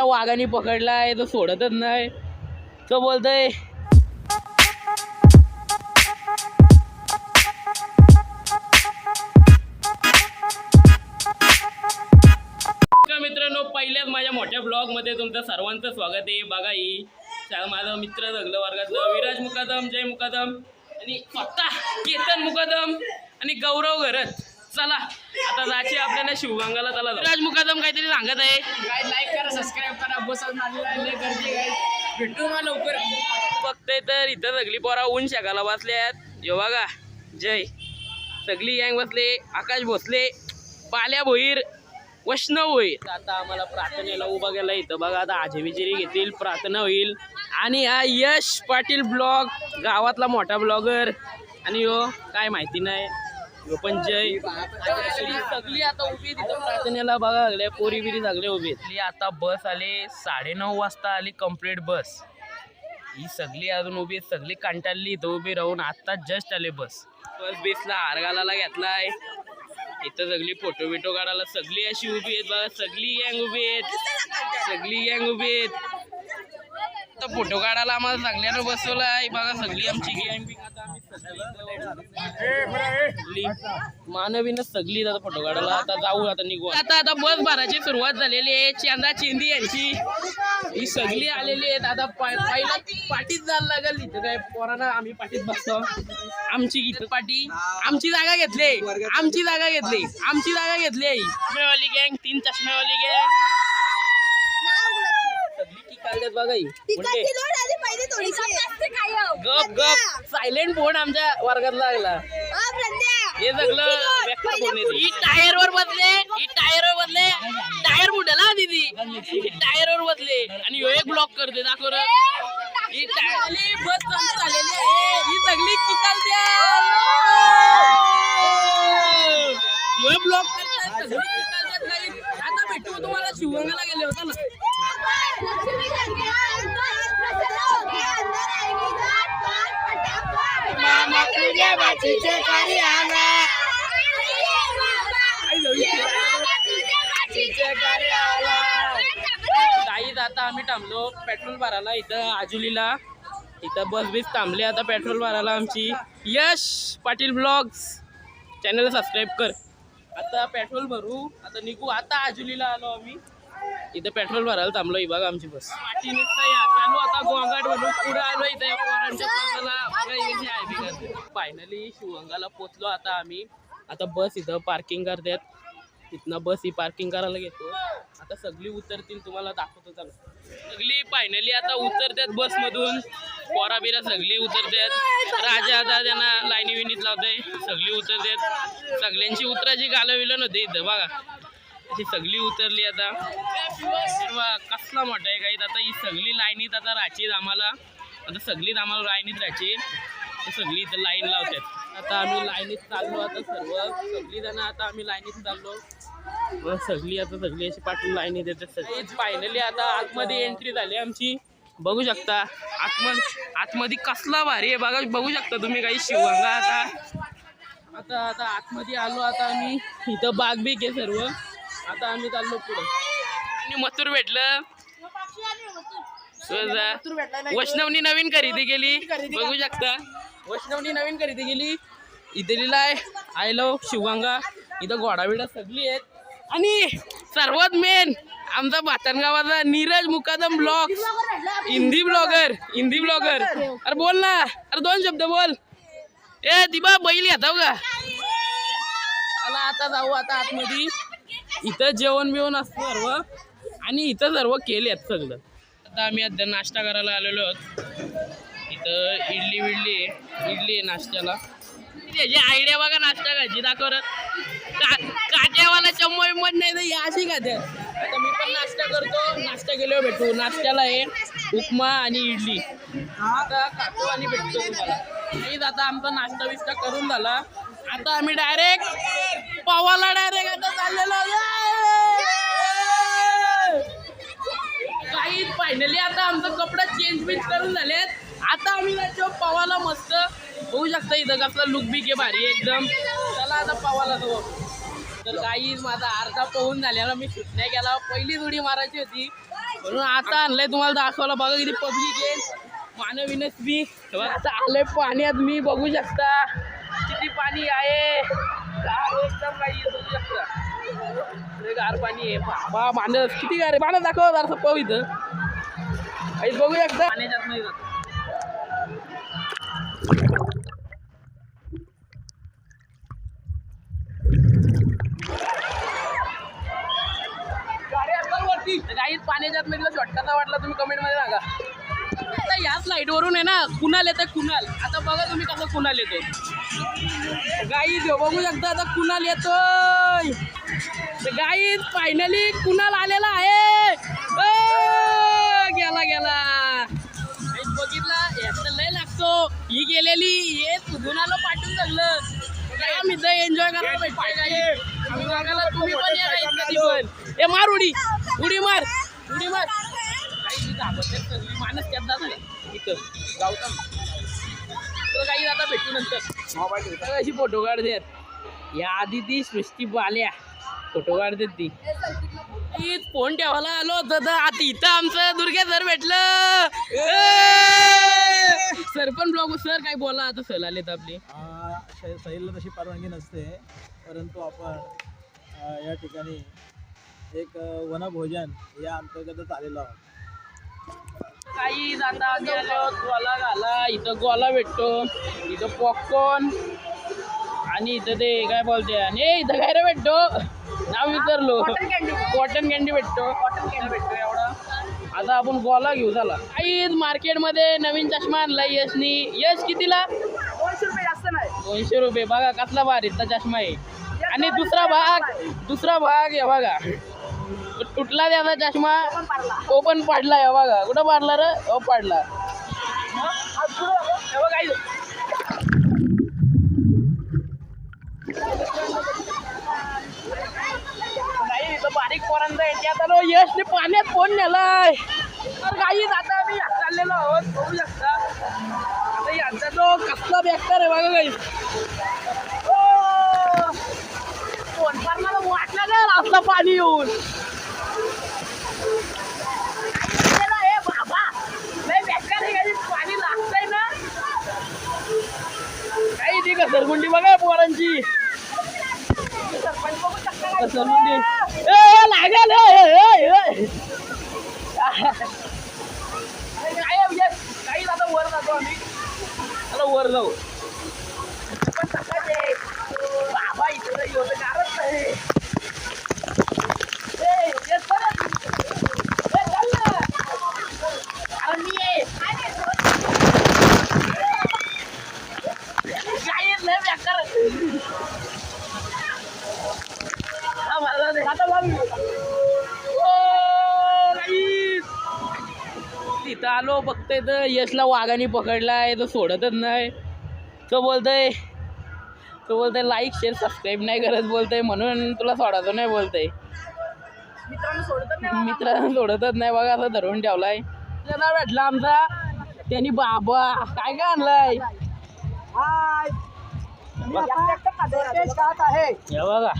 वाघाने पकडलाय तो सोडतच नाही. तो बोलतोय मित्रांनो, पहिल्याच माझ्या मोठ्या ब्लॉग मध्ये तुमचं सर्वांचं स्वागत आहे. बघा ही माझा मित्र जगलं वर्गातलं विराज मुकादम, जय मुकादम आणि स्वतः केतन मुकादम आणि गौरव घरत. चला आता जायचे आपल्याला शिवगंगाला. चला विराज मुकादम काहीतरी सांगत आहे. लाईक करा, सबस्क्राईब करा, बस भेटू ना लवकर. बघते तर इथं सगळी पोरा ऊन शेकाला बसल्यात. जो बघा जय सगळी गँग बसले. आकाश भोसले, पाल्या भोईर, वैष्णव होईल. आता आम्हाला प्रार्थनेला उभा केला इथं. बघा आता आजेविजिरी घेतील, प्रार्थना होईल. आणि हा यश पाटील ब्लॉग, गावातला मोठा ब्लॉगर. आणि हो काय माहिती नाही पण जय सगळी आता उभी तिथं प्रार्थनेला. बघा सगळ्या पोरी बिरी सगळे उभी. आता बस आले 9:30 वाजता आली कंप्लीट बस. ही सगळी अजून उभी, सगळी कंटाळली इथं उभी राहून. आता जस्ट आले बस. बेसला हार घालायला घेतलाय. इथं सगळी फोटो बिटो काढायला सगळी अशी उभी आहेत. बघा सगळी गँग उभी आहेत, सगळी गँग उभी आहेत. आता फोटो काढायला आम्हाला सगळ्यांना बसवलं आहे. बघा सगळी आमची गँग बिंग. आता आम्ही मानवीनं सगळी आता फोटो काढायला. आता जाऊ, आता निघू. आता बस भरायची सुरुवात झालेली आहे. चंदा चिंदी यांची ही सगळी आलेली आहेत. आता पहिला पाठीत जायला लागेल. इथं काय पोरांना आम्ही पाठीत बसतो. आमची इथं पाठी आमची जागा घेतली, आमची जागा घेतली, आमची जागा घेतली. चष्मेवाली गँग, 3 चष्मेवाली गँग सगळी की काढतात. बघा गप गप सायलेंट फोन आमच्या वर्गात लागला. हे सगळं ही टायर वर बसले, ही टायर वर बसले. टायर बुडाला दीदी, ही टायर वर बसले आणि ह्यो एक ब्लॉक करते. दाखव रे ही बस चालू झालेली आहे. ही सगळी चिकालते, ह्यो ब्लॉक करतात, सगळी चिकालतात. आता भेटू तुम्हाला शिवगंगाला गेले होता ना. काहीच आता आम्ही थांबलो पेट्रोल भरायला इथं आजुलीला. इथं बस बीस थांबली आता पेट्रोल भरायला आमची. यश पाटील ब्लॉग्स चॅनल सबस्क्राईब कर. आता पेट्रोल भरू, आता निघू. आता आजुलीला आलो आम्ही. इथं पेट्रोल भरायला थांबलो. ही बघा आमची बस. चालू आता गोंगाट भरून पुढे आलो. इथं पोरांच्या फायनली शिवगंगाला पोचलो आता आम्ही. आता बस इथं पार्किंग करतात. तिथनं बस ही पार्किंग करायला घेतो. आता सगळी उतरतील, तुम्हाला दाखवतो. चालू सगळी फायनली आता उतरतात बसमधून. पोरा बिरा सगळी उतरतात. राजा आता त्यांना लाईनी विनीत लावते. सगळी उतरतात. सगळ्यांची उतरायची गालविलं नव्हते इथं. बघा अशी सगळी उतरली. आता कसला मोठा आहे काही. आता ही सगळी लाईनीत आता राहायची आम्हाला. आता सगळीच आम्हाला लाईनीत राहायची. सगळी इथं लाईन लावतात. आता आम्ही लाईनीत चाललो. आता सगळी जण आता आम्ही लाईनीत चाललो. सगळी आता सगळी अशी पाठवून लाईनीत येतात. सगळी फायनली आता आतमध्ये एंट्री झाली आमची. बघू शकता आतमध्ये कसला भारी आहे. बघू शकता तुम्ही काही शिवगंगा. आता आता आतमध्ये आलो. आता आम्ही इथं बाग बीक आहे सर्व. आता आम्ही चाललो पुढे. आणि मथुर भेटलं. वैष्णवनी नवीन खरेदी केली. बघू शकता वैष्णवनी नवीन खरेदी केली. इथे लिहिलं आहे आय लव्ह शिवगंगा. इथं घोडाबिडा सगळी आहेत. आणि सर्वात मेन आमचा भातनगावाचा नीरज मुकादम ब्लॉग, हिंदी ब्लॉगर. अरे बोल ना, अरे 2 शब्द बोल. ए दिबा बैल येतो का. चला आता जाऊ आता आतमध्ये. इथं जेवण बिवण असतं सर्व. आणि इथं सर्व केलेत सगळं. आता आम्ही आता नाश्ता करायला आलेलो आहोत. इथं इडली आहे नाश्त्याला. त्याची आयडिया बघा नाश्ता खायची. दाखव काट्यावाला चम्मच मत नाही तर अशी खात्या. आता मी पण नाश्ता करतो. नाश्ता केल्यावर भेटू. नाश्त्याला आहे उपमा आणि इडली. आता खातो आणि भेटतो तुम्हाला. प्लीज आता आमचा नाश्ता बिस्टा करून झाला. आता आम्ही डायरेक्ट पावाला आता चाललेलो. काही फायनली आता आमचं कपडे चेंज बिंज करून झालेत. आता आम्ही जायचो पवाला. मस्त होऊ शकता इथं कसला लुक बी के भारी एकदम. चला आता पवाला तो. तर काही माझा अर्धा पोहून झालेला. मी शूट नाही केला. पहिली उडी मारायची होती म्हणून आता आणलंय तुम्हाला दाखवायला. बघा किती पब्लिक आहे. मानवीनच मी आता आलंय पाण्यात. मी बघू शकता किती पाणी आहे. एकदम काही बघू शकता गार पाणी आहे. बाबा मानस किती गार आहे. मानस दाखव जरा पव इथं काहीच बघू शकता. पाण्याच्यात नाही जात. काही पाण्याच्यात मध्ये शॉर्टकट वाटला तुम्ही कमेंट मध्ये सांगा. आता याच लाईट वरून आहे ना कुणाल येतं. कुणाल आता बघा तुम्ही कसं कुणाल येतो. गाई बघू शकता आता कुणाल येतोय. गाई फायनली कुणाल आलेला आहे. गेला गेला बघितला. याचं लय लागतो. ही गेलेली हे कुणाला पाठवून लागलं. काय मित्र एन्जॉय करायला भेटतंय. तुम्ही पण या कधी पण. ए मार उडी उडी मार उडी मार. माणूस त्यात इथं गावता काही आता भेटू नंतर अशी फोटो काढतात. या आधी ती सृष्टी आल्या फोटो काढतात ती. फोन ठेवायला आलो होतो तर आता इथं आमचं दुर्गे सर भेटलं. सर पण ब्लॉग सर काय बोला आता सहल आलेत आपली. सहलीला तशी परवानगी नसते परंतु आपण या ठिकाणी एक वनभोजन या अंतर्गतच आलेलो आहोत. काही जाता आम्ही आलो गोला घाला. इथं गोला भेटतो. इथं पॉपकॉर्न आणि इथं ते काय बोलते आणि इथं काय रे भेटतो नाव विचारलो. कॉटन कॅन्डी भेटतो. कॉटन कॅन्डी भेटतो एवढा. आता आपण गोला घेऊ झाला. काही मार्केटमध्ये नवीन चष्मा आणला यशनी. यश कितीला? 200 रुपये जास्त नाही. 200 रुपये. बघा कसला भारीचा चष्मा आहे. आणि दुसरा भाग हे बघा तुटला त्याचा चष्मा. तो पण पाडला. हे बघा कुठं पाडला रे. हो पाडला. बारीक पोरांचा याच्यात आलो. यशने पाण्यात फोन नेलाय. तर काही आता आम्ही चाललेलो आहोत बघू शकता. आता यांचा तो कसला बेकार आहे बघा काही. फोन पारणाला वाटला ना रास्ता पाणी येऊन. बाबा लय बेकार आहे. काही पाणी लागतंय ना काही ती घसरगुंडी बघा पोरांची. घसरगुंडी लागेल. काही आता वर जातो आम्ही. आता वर जाऊ. बाबा इथे होतं कारण नाही. तिथं आलो बघतोय तर यशला वाघाने पकडलाय. तो सोडतच नाही. तो बोलतोय लाईक शेअर सबस्क्राईब नाही करत बोलतोय म्हणून तुला सोडायचं नाही बोलतोय. मित्रांनो सोडतच नाही. बघा असं धरून ठेवलाय. त्याला भेटला आमचा त्यांनी. बाबा काय काय आणलाय. हे बघा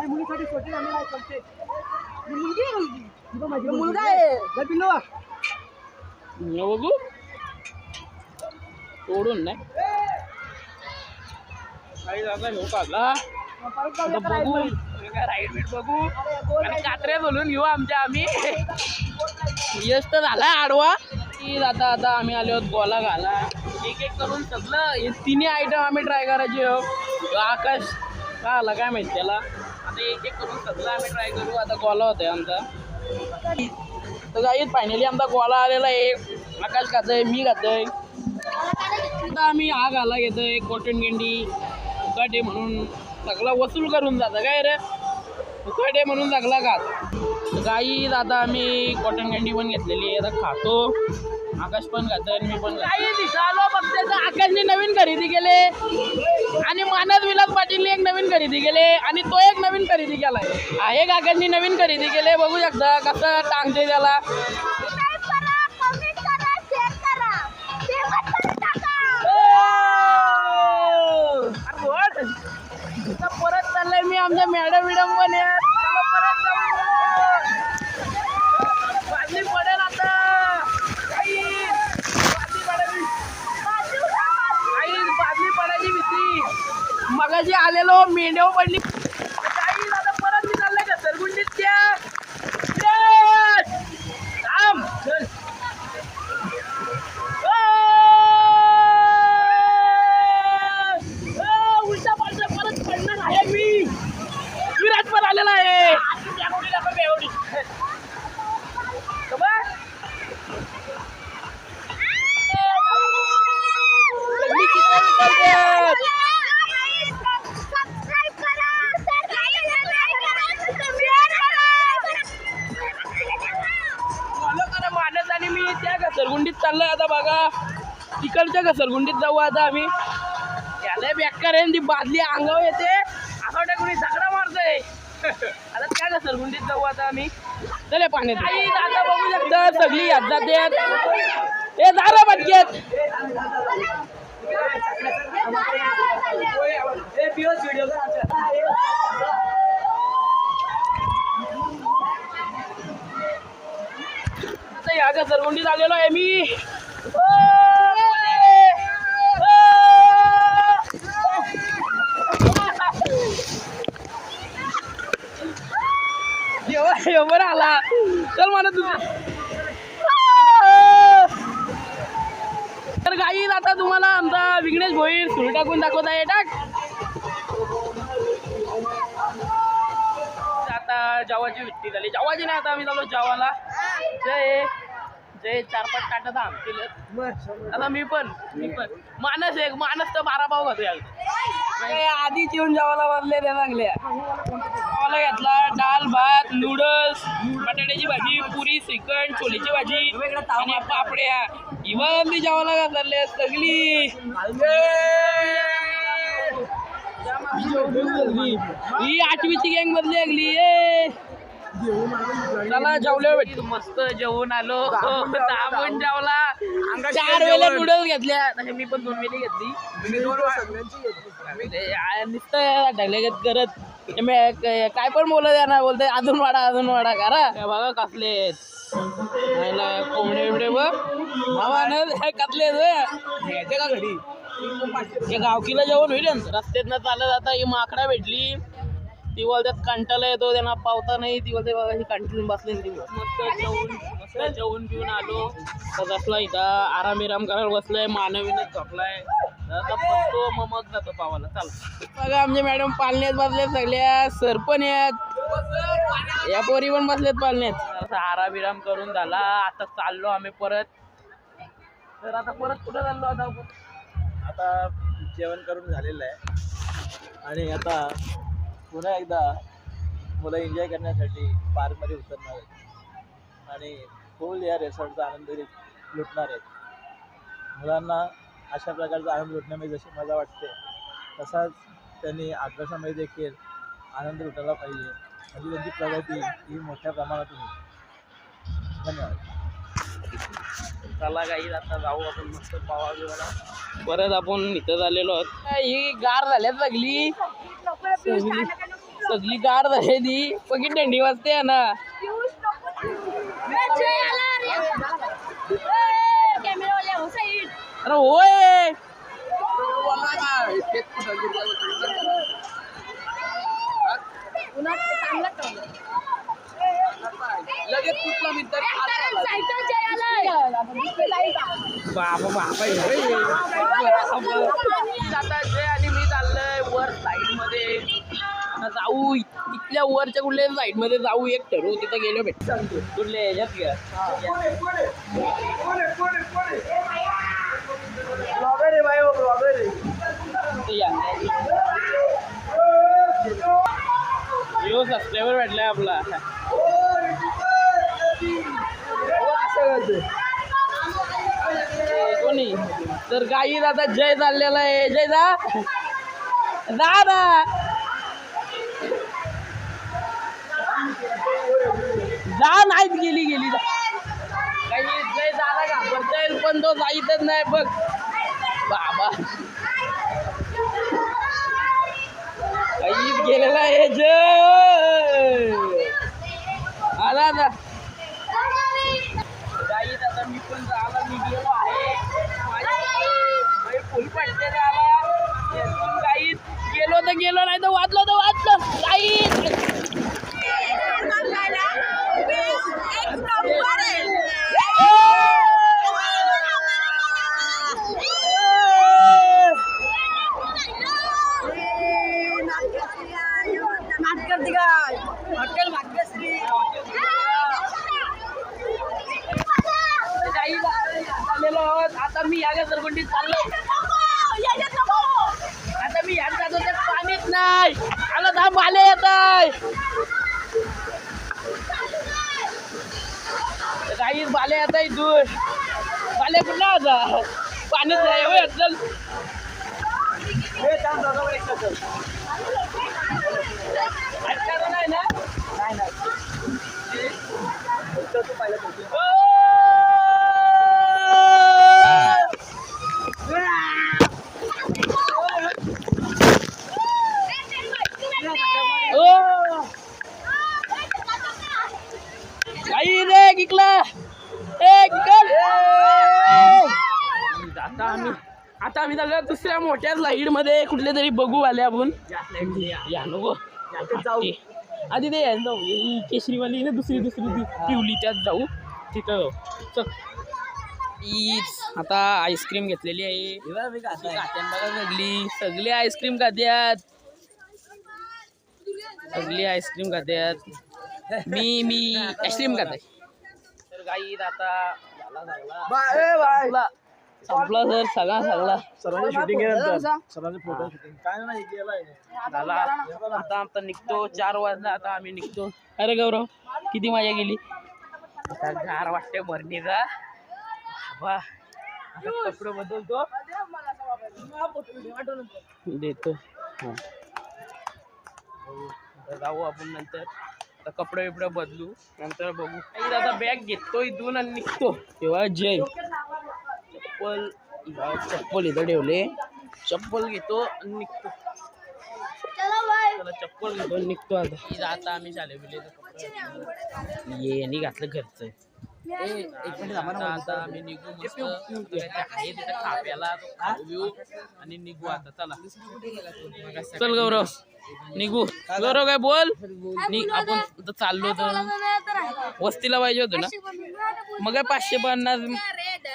मुलीसाठी छोटी मुलगा आहे. बघू सोडून नाही काही जागा घेऊ काढला. बघू राईड बघू आणि कात्र्या बोलून घेऊ आमच्या आम्ही. यश तर झाला आडवा. आता आम्ही आलो आहोत गोला घाला. एक एक करून सगळं हे तिन्ही आयटम आम्ही ट्राय करायचे. आकाश का आला काय माहिती त्याला. आता एक एक करून सगळं आम्ही ट्राय करू. आता गोला होतोय आमचा. तर जाईल फायनली आमचा गोला आलेला आहे. आकाश खातोय मी खातोय. आता आम्ही हा घाला घेतोय कॉटन कॅन्डी. फुकाटे म्हणून सगळा वसूल करून जातं काय रे. फुकाटे म्हणून सगळा खात. काही आता आम्ही कॉटन कॅन्डी पण घेतलेली आहे. आता खातो. आकाश पण खातोय मी पण. काही दिसालो बघते तर आकाशने नवीन खरेदी केले आणि मानस विलास पाटीलने एक नवीन खरेदी केले आणि तो एक नवीन खरेदी केलाय. एक आकाशने नवीन खरेदी केले. बघू शकता कसं टांगते त्याला. परत चाललंय मी आमच्या मॅडम पण इंडिया पडली काही आता परत मी चाललाय का सरगुंडीत त्या थांब चल उलटा पालटा परत पडणार आहे मी विराट पण आलेला आहे मानस आणि मी त्या घसरगुंडीत चाललोय आता बघा तिकडच्या घसरगुंडीत जाऊ आता आम्ही त्याला बेकार आहे ती बादली अंगावर येते असं वाटतं कोणी झगडा मारतोय आता त्या घसरगुंडीत जाऊ आता आम्ही चले पाण्यात आता बघू शकता सगळी याद जाते हे झालं पटक्यात आता या घसरगुंडीत आलेलो आहे मी बरं आला चल मला तुझा तर काही आता तुम्हाला आमचा विघ्नेश भोईर सुरू टाकून दाखवत आहे टाक आता जवाची विट्टी झाली जवाची नाही आता आम्ही चाललो जवाला जय जय 4-5 काटत आमचे आता मी पण मानस तर 12 पाव खातो आधीच येऊन जेवायला वाजले त्या चांगल्या जेवायला घेतला डाळ भात नूडल्स बटाट्याची भाजी पुरी श्रीखंड छोलेची भाजी आणि पापड्या इवन मी जेवायला घातले सगळी ही 8वीची गँग मधली लागली चला जेवलो मस्त जेवून आलो दाबून जेवला 4 वेळेला नूडल्स घेतल्या तसे मी पण 2 वेळी घेतली नुसतं ढगलेगत करत काय पण बोलत यांना बोलते अजून वाडा करा बघा कसले कोंबडे बिबडे बघ कसले घ्यायचे का घरी गावकीला जेवण होईल रस्त्यात चालत आता ही माकडा भेटली ती बोलतात कंटाला येतो त्यांना पावता नाही ती बोलते बघा ही कंटिन्यू बसली ती मस्त जेवून पिऊन आलो तर बसला इथं आराम करायला बसलाय मानवीने झोपलाय आता बसतो मग जातो पावाला चाल बघा आमचे मॅडम पालण्यात बसल्यात सगळ्या सर पण आहेत या पोरी पण बसल्यात पालण्यात आराम करून झाला आता चाललो आम्ही परत तर आता परत कुठं चाललो आता जेवण करून झालेलं आहे आणि आता पुन्हा एकदा मुलं एन्जॉय करण्यासाठी पार्कमध्ये उतरणार आहेत आणि फुल या रिसॉर्टचा आनंद लुटणार आहेत मुलांना अशा प्रकारचा आनंद लुटण्यामध्ये जशी मजा वाटते तसाच त्यांनी अभ्यासामध्ये देखील आनंद लुटायला पाहिजे म्हणजे त्यांची प्रगती ही मोठ्या प्रमाणात होईल धन्यवाद चला काही आता जाऊ आपण मस्त पावा बिवाला परत आपण इथं झालेलो आहोत ही गार झाल्यात सगळी गार झाली ती पकी थंडी वाजते ना अरे होय लगेच कुठला मित्र बाबा आता जय आणि मी चाललोय वर साईड मध्ये जाऊ इथल्या वरच्या कुठल्या साईड मध्ये जाऊ एक ठरवू तिथं गेलो भेट कुठल्या ह्याच्यात घ्या सबस्क्रायबर भेटलाय आपला कोणी तर काही आता जय चाललेला आहे जय जा नाहीत गेली काही जय झाला घाबरता येईल पण तो जायचंच नाही बघ बाबा काहीच गेलेला आहे जय आला ना गाईत आता मी पण झाला मी गेलो आहे फुल पडते आला गाईत गेलो आता गेलो नाही तर वाचलं आई. आता मी या सरपंटीत चाललो. आता मी यात जातो त्यात पाणीच नाही. आला दहा बाले येत आहे. काही बाले येत आहे दूर. बाले कुठला आता पाणीच नाही होय. चल नाही ना. काही रे किकला. आता आम्ही झालं दुसऱ्या मोठ्या स्लाईड मध्ये कुठल्या तरी बघू आले आपण. या नको आधी ते जाऊ केशरीवाली ना दुसरी पिवली त्यात जाऊ तिथं. चल आता आईस्क्रीम घेतलेली आहे. सगळी आईस्क्रीम खात्यात. मी आईस्क्रीम खात आहे. तर काही आता संपला सर सगळा सर्वांची शूटिंग सर्वांचे फोटो शूटिंग काय नाही केलंय झाला. आता निघतो 4 वाजता. आता आम्ही निघतो. अरे गौरव किती मजा गेली. आता गार वाटते भरणीचा. आता कपडे बदलतो देतो. जाऊ आपण नंतर. आता कपडे बदलू नंतर बघू. आता बॅग घेतो इथून आणि निघतो. तेव्हा जय चप्पल इथं ठेवले. चप्पल घेतो आणि निघतो. चप्पल घेतो आणि निघतो. आता आम्ही झाले ये आणि घातलं घरचं. आता आम्ही निघू. मस्त आहे तिथं खाप्याला आणि निघू. आता चल गौरव निघू. गौरव काय बोल. आपण चाललो तर वस्तीला पाहिजे होतं ना. मग काय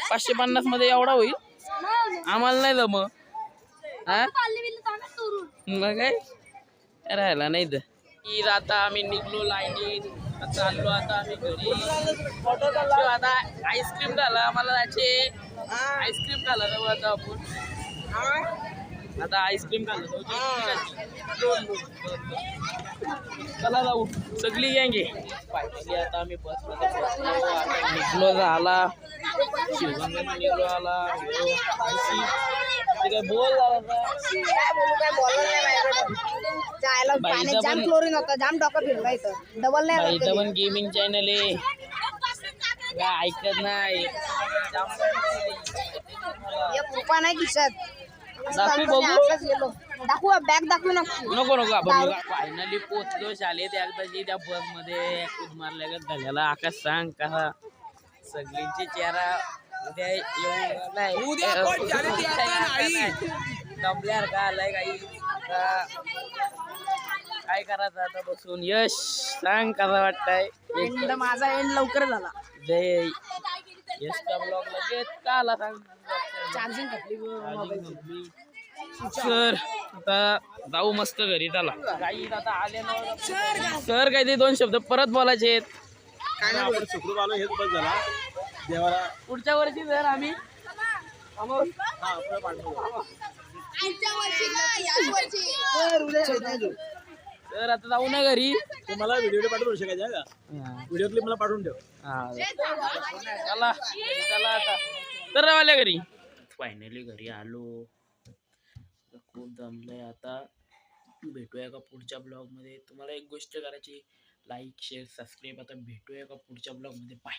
550 मध्ये एवढा होईल. आम्हाला नाही जम. मग काय राहिला नाही तर. आता आम्ही निघलो लाईनीत. चाललो आता आम्ही घरी. आता आईस्क्रीम झाला आम्हाला जायचे. आईस्क्रीम खाला जाऊ आता आपण. आता आईस्क्रीम खाल्लं चला जाऊ सगळी गँगे. फायनली आता आम्ही बसमध्ये बसलो. आता निघलो झाला. शिवगंगा निघलो आला. काय बोल इथं पण गेमिंग चॅनल आहे. काय ऐकत नाही. नाही खिशात दाखवू बघू. दाखवू बॅग दाखवू नको आपण फायनली पोचलो शाळेत. एकदाची त्या बस मध्ये कूद मारल्या झालेला. आकाश सांग कसा सगळ्यांचे चेहरा उद्या येऊन दमल्यार का आलाय काही काय करायचं आता बसून. यश सांग कसा वाटतंय. माझा एंड लवकर झाला. जय यशचा ब्लॉग लगेच का आला सांग. चार्जिंग घातली. सर आता जाऊ मस्त घरी. त्याला काही आता आल्यानं सर काय ते 2 शब्द परत बोलायचे आहेत. आपण सुखरूप आलो हेच बस झाला. देवाला पुढच्या वर्षी जर आम्ही तर आता जाऊ ना घरी. तुम्हाला व्हिडिओ पाठवून शकायचा का. व्हिडिओ क्लिप मला पाठवून ठेव. चला आता तर राहिल्या घरी. फायनली घरी आलो. खूप जमलंय. आता भेटूया का पुढच्या ब्लॉग मध्ये. तुम्हाला एक गोष्ट करायची लाईक शेअर सबस्क्राईब. आता भेटूया का पुढच्या ब्लॉग मध्ये. बाय.